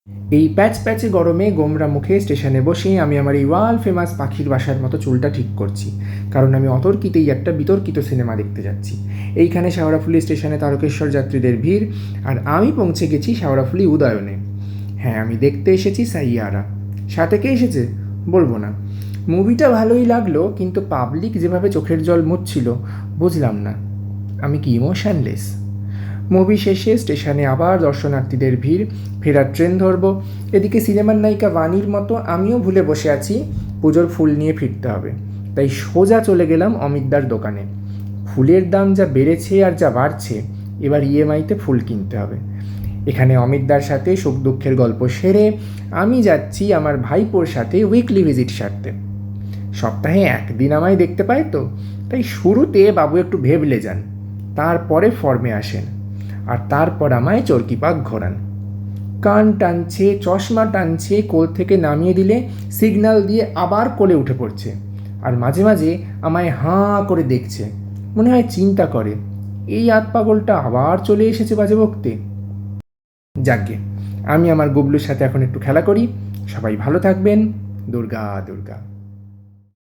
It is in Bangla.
এই প্যাচ প্যাচে গরমে গোমরা মুখে স্টেশনে বসে আমি আমার এই ওয়ার্ল্ড ফেমাস পাখির বাসার মতো চুলটা ঠিক করছি, কারণ আমি অতর্কিতেই একটা বিতর্কিত সিনেমা দেখতে যাচ্ছি। এইখানে শেওড়াফুলি স্টেশনে তারকেশ্বর যাত্রীদের ভিড়, আর আমি পৌঁছে গেছি শেওড়াফুলি উদয়নে। হ্যাঁ, আমি দেখতে এসেছি সাইয়ারা। সাথে কে এসেছে বলবো না। মুভিটা ভালোই লাগলো, কিন্তু পাবলিক যেভাবে চোখের জল মুছছিল বুঝলাম না, আমি কি ইমোশনলেস? মুভি শেষে স্টেশনে আবার দর্শনার্থীদের ভিড়, ফেরার ট্রেন ধরবো। এদিকে সিনেমার নায়িকা বাণীর মতো আমিও ভুলে বসে আছি পুজোর ফুল নিয়ে ফিরতে হবে। তাই সোজা চলে গেলাম অমিতদার দোকানে। ফুলের দাম যা বেড়েছে আর যা বাড়ছে, এবার ইএমআইতে ফুল কিনতে হবে। এখানে অমিতদার সাথে সুখ দুঃখের গল্প সেরে আমি যাচ্ছি আমার ভাইপোর সাথে উইকলি ভিজিট সারতে। সপ্তাহে একদিন আমায় দেখতে পায় তো, তাই শুরুতে বাবু একটু ভেবলে যান, তারপরে ফর্মে আসেন, আর তারপর আমায় চরকি পাক ঘোরান। কান টানছে, চশমা টানছে, কোল থেকে নামিয়ে দিলে সিগন্যাল দিয়ে আবার কোলে উঠে পড়ছে, আর মাঝে মাঝে আমায় হাঁ করে দেখছে, মনে হয় চিন্তা করে এই আতপাগলটা আবার চলে এসেছে বাজে বকতে। যাকগে, আমি আমার গুবলুর সাথে এখন একটু খেলা করি। সবাই ভালো থাকবেন। দুর্গা দুর্গা।